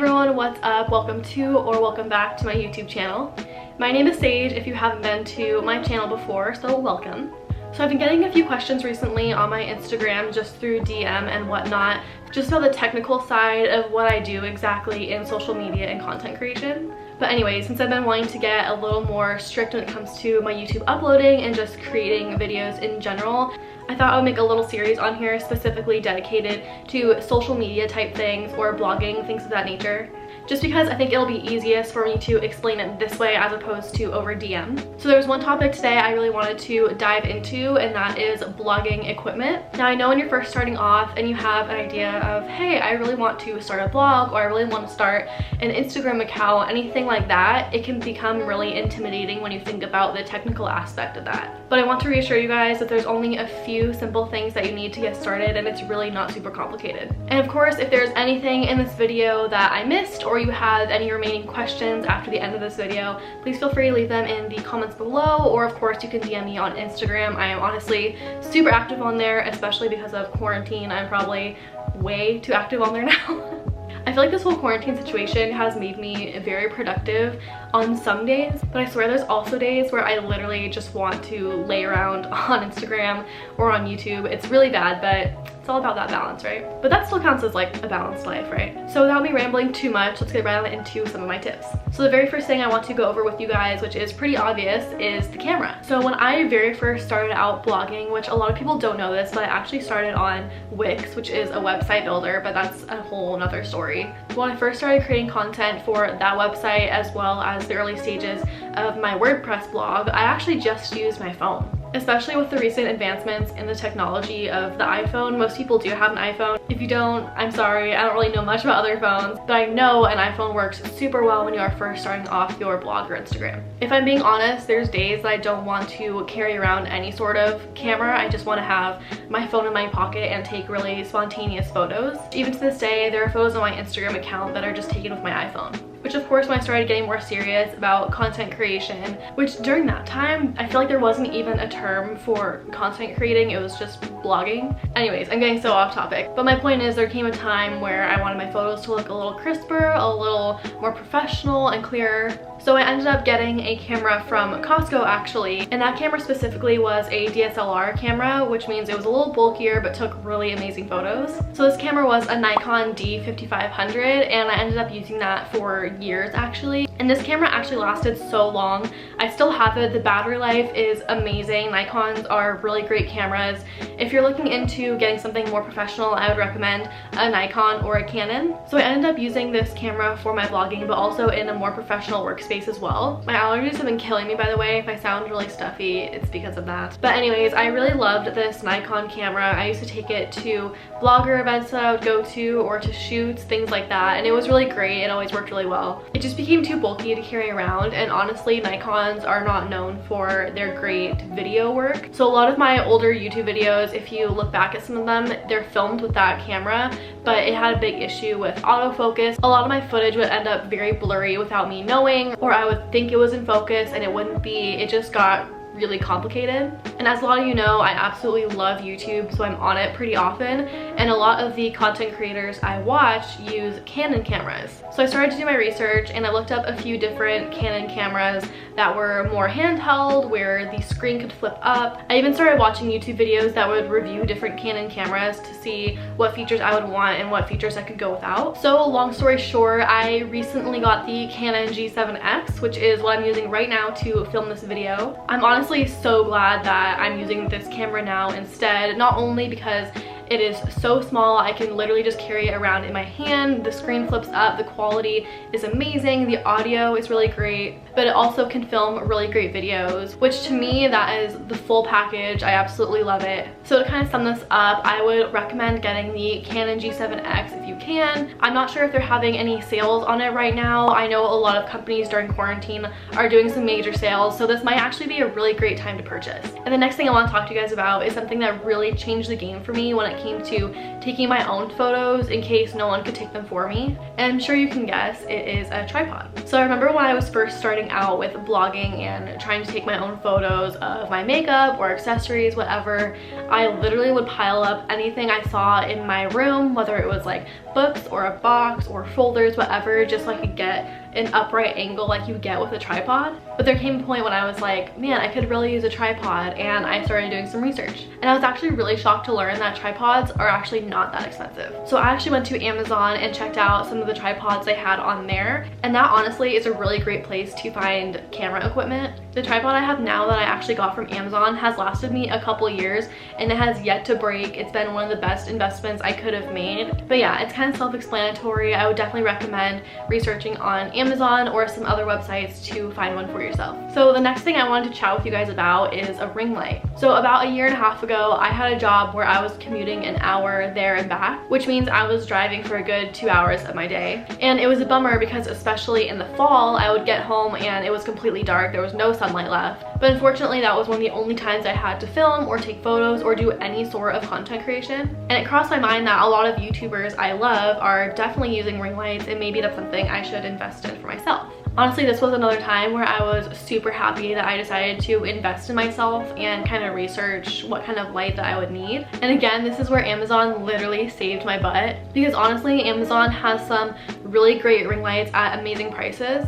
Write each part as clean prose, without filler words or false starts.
everyone, what's up? Welcome to or welcome back to my YouTube channel. My name is Sage if you haven't been to my channel before, so welcome. So I've been getting a few questions recently on my Instagram just through DM and whatnot, just about the technical side of what I do exactly in social media and content creation. But anyways, since I've been wanting to get a little more strict when it comes to my YouTube uploading and just creating videos in general, I thought I would make a little series on here specifically dedicated to social media type things or blogging, things of that nature. Just because I think it'll be easiest for me to explain it this way as opposed to over DM. So there's one topic today I really wanted to dive into, and that is blogging equipment. Now I know when you're first starting off and you have an idea of, hey, I really want to start a blog, or I really want to start an Instagram account, anything like that, it can become really intimidating when you think about the technical aspect of that. But I want to reassure you guys that there's only a few simple things that you need to get started, and it's really not super complicated. And of course, if there's anything in this video that I missed, or you have any remaining questions after the end of this video, please feel free to leave them in the comments below, or of course you can DM me on Instagram. I am honestly super active on there, especially because of quarantine. I'm probably way too active on there now. I feel like this whole quarantine situation has made me very productive on some days, but I swear there's also days where I literally just want to lay around on Instagram or on YouTube. It's really bad, but it's all about that balance, right? But that still counts as like a balanced life, right? So without me rambling too much, let's get right on into some of my tips. So the very first thing I want to go over with you guys, which is pretty obvious, is the camera. So when I very first started out blogging, which a lot of people don't know this, but I actually started on Wix, which is a website builder, but that's a whole nother story. When I first started creating content for that website, as well as the early stages of my WordPress blog, I actually just used my phone. Especially with the recent advancements in the technology of the iPhone. Most people do have an iPhone. If you don't, I'm sorry, I don't really know much about other phones, but I know an iPhone works super well when you are first starting off your blog or Instagram. If I'm being honest, there's days that I don't want to carry around any sort of camera. I just want to have my phone in my pocket and take really spontaneous photos. Even to this day, there are photos on my Instagram account that are just taken with my iPhone. Which of course, when I started getting more serious about content creation, which during that time, I feel like there wasn't even a term for content creating, it was just blogging. Anyways, I'm getting so off topic. But my point is, there came a time where I wanted my photos to look a little crisper, a little more professional and clearer. So I ended up getting a camera from Costco actually, and that camera specifically was a DSLR camera, which means it was a little bulkier but took really amazing photos. So this camera was a Nikon D5500, and I ended up using that for years actually. And this camera actually lasted so long. I still have it. The battery life is amazing. Nikons are really great cameras. If you're looking into getting something more professional, I would recommend a Nikon or a Canon. So I ended up using this camera for my blogging, but also in a more professional workspace as well. My allergies have been killing me, by the way. If I sound really stuffy, it's because of that. But anyways, I really loved this Nikon camera. I used to take it to blogger events that I would go to, or to shoots, things like that, and it was really great. It always worked really well. It just became too bulky to carry around, and honestly, Nikons are not known for their great video work. So a lot of my older YouTube videos, if you look back at some of them, they're filmed with that camera, but it had a big issue with autofocus. A lot of my footage would end up very blurry without me knowing, or I would think it was in focus and it wouldn't be. It just got really complicated. And as a lot of you know, I absolutely love YouTube, so I'm on it pretty often, and a lot of the content creators I watch use Canon cameras. So I started to do my research, and I looked up a few different Canon cameras that were more handheld, where the screen could flip up. I even started watching YouTube videos that would review different Canon cameras to see what features I would want and what features I could go without. So long story short, I recently got the Canon G7X, which is what I'm using right now to film this video. I'm honestly so glad that I'm using this camera now instead, not only because it is so small, I can literally just carry it around in my hand, the screen flips up, the quality is amazing, the audio is really great, but it also can film really great videos, which to me, that is the full package. I absolutely love it. So to kind of sum this up, I would recommend getting the Canon G7X if you can. I'm not sure if they're having any sales on it right now. I know a lot of companies during quarantine are doing some major sales, so this might actually be a really great time to purchase. And the next thing I want to talk to you guys about is something that really changed the game for me when it came to taking my own photos in case no one could take them for me. And I'm sure you can guess, it is a tripod. So I remember when I was first starting starting out with vlogging and trying to take my own photos of my makeup or accessories, whatever, I literally would pile up anything I saw in my room, whether it was like books or a box or folders, whatever, just so I could get an upright angle like you get with a tripod. But there came a point when I was like, man, I could really use a tripod, and I started doing some research. And I was actually really shocked to learn that tripods are actually not that expensive. So I actually went to Amazon and checked out some of the tripods they had on there, and that honestly is a really great place to find camera equipment. The tripod I have now that I actually got from Amazon has lasted me a couple years, and it has yet to break. It's been one of the best investments I could have made. But yeah, it's kind of self-explanatory. I would definitely recommend researching on Amazon or some other websites to find one for yourself. So the next thing I wanted to chat with you guys about is a ring light. So about a year and a half ago, I had a job where I was commuting an hour there and back, which means I was driving for a good 2 hours of my day. And it was a bummer because especially in the fall, I would get home and it was completely dark. There was no sunlight left. But unfortunately, that was one of the only times I had to film or take photos or do any sort of content creation. And it crossed my mind that a lot of YouTubers I love are definitely using ring lights, and maybe that's something I should invest in for myself. Honestly, this was another time where I was super happy that I decided to invest in myself and kind of research what kind of light that I would need. And again, this is where Amazon literally saved my butt, because honestly, Amazon has some really great ring lights at amazing prices.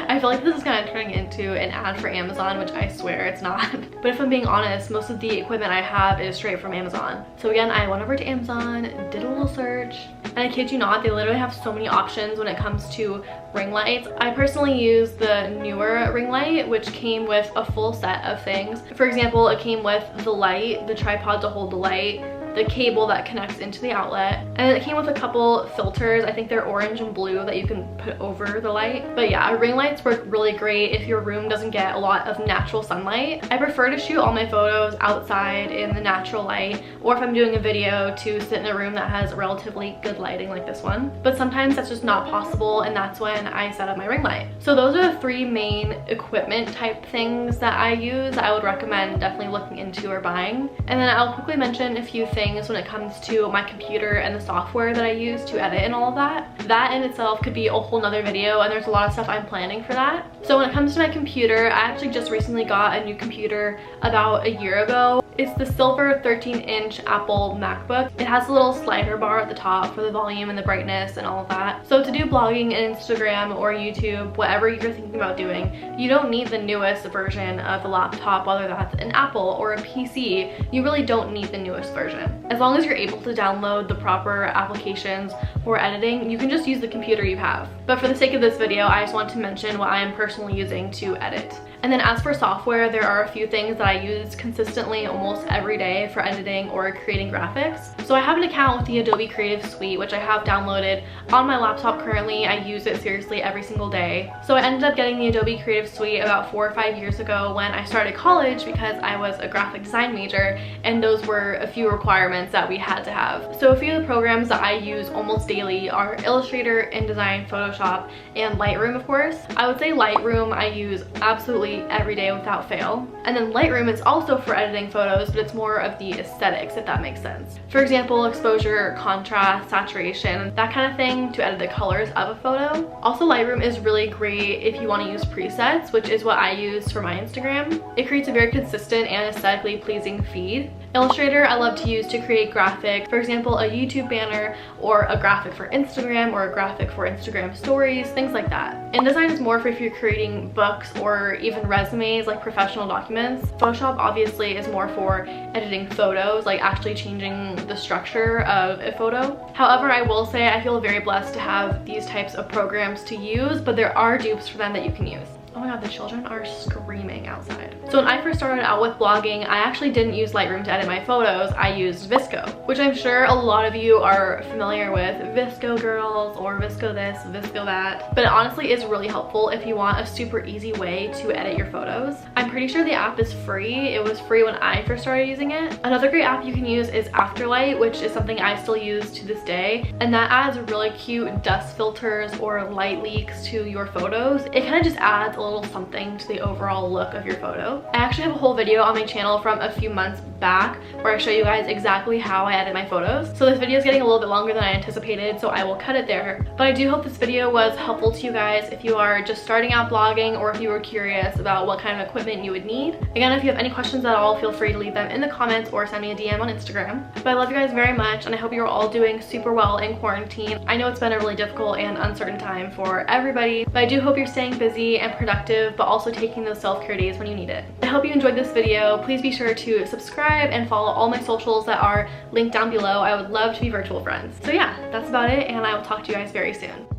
I feel like this is kind of turning into an ad for Amazon, which I swear it's not. But if I'm being honest, most of the equipment I have is straight from Amazon. So again, I went over to Amazon, did a little search, and I kid you not, they literally have so many options when it comes to ring lights. I personally use the newer ring light, which came with a full set of things. For example, it came with the light, the tripod to hold the light, the cable that connects into the outlet, and it came with a couple filters. I think they're orange and blue that you can put over the light. But yeah, ring lights work really great if your room doesn't get a lot of natural sunlight. I prefer to shoot all my photos outside in the natural light, or if I'm doing a video, to sit in a room that has relatively good lighting like this one. But sometimes that's just not possible, and that's when I set up my ring light. So those are the three main equipment type things that I use I would recommend definitely looking into or buying. And then I'll quickly mention a few things when it comes to my computer and the software that I use to edit and all of that. That in itself could be a whole nother video, and there's a lot of stuff I'm planning for that. So when it comes to my computer, I actually just recently got a new computer about a year ago. It's the silver 13-inch Apple MacBook. It has a little slider bar at the top for the volume and the brightness and all of that. So to do blogging and Instagram or YouTube, whatever you're thinking about doing, you don't need the newest version of the laptop, whether that's an Apple or a PC. You really don't need the newest version. As long as you're able to download the proper applications for editing, you can just use the computer you have. But for the sake of this video, I just want to mention what I am personally using to edit. And then as for software, there are a few things that I use consistently almost every day for editing or creating graphics. So I have an account with the Adobe Creative Suite, which I have downloaded on my laptop currently. I use it seriously every single day. So I ended up getting the Adobe Creative Suite about 4 or 5 years ago when I started college, because I was a graphic design major, and those were a few requirements that we had to have. So a few of the programs that I use almost daily are Illustrator, InDesign, Photoshop, and Lightroom, of course. I would say Lightroom I use absolutely every day without fail. And then Lightroom is also for editing photos, but it's more of the aesthetics, if that makes sense. For example, exposure, contrast, saturation, that kind of thing, to edit the colors of a photo. Also, Lightroom is really great if you want to use presets, which is what I use for my Instagram. It creates a very consistent and aesthetically pleasing feed. Illustrator I love to use to create graphics, for example, a YouTube banner or a graphic for Instagram or a graphic for Instagram stories, things like that. InDesign is more for if you're creating books or even resumes, like professional documents. Photoshop obviously is more for editing photos, like actually changing the structure of a photo. However, I will say I feel very blessed to have these types of programs to use, but there are dupes for them that you can use. Oh my god, the children are screaming outside. So when I first started out with blogging, I actually didn't use Lightroom to edit my photos. I used VSCO, which I'm sure a lot of you are familiar with. VSCO girls, or VSCO this, VSCO that. But it honestly is really helpful if you want a super easy way to edit your photos. I'm pretty sure the app is free. It was free when I first started using it. Another great app you can use is Afterlight, which is something I still use to this day. And that adds really cute dust filters or light leaks to your photos. It kind of just adds a little something to the overall look of your photos. video. I actually have a whole video on my channel from a few months back where I show you guys exactly how I edit my photos. So this video is getting a little bit longer than I anticipated, so I will cut it there. But I do hope this video was helpful to you guys if you are just starting out vlogging or if you were curious about what kind of equipment you would need. Again, if you have any questions at all, feel free to leave them in the comments or send me a DM on Instagram. But I love you guys very much, and I hope you're all doing super well in quarantine. I know it's been a really difficult and uncertain time for everybody, but I do hope you're staying busy and productive, but also taking those self-care days when you need it. I hope you enjoyed this video. Please be sure to subscribe and follow all my socials that are linked down below. I would love to be virtual friends. So yeah, that's about it, and I will talk to you guys very soon.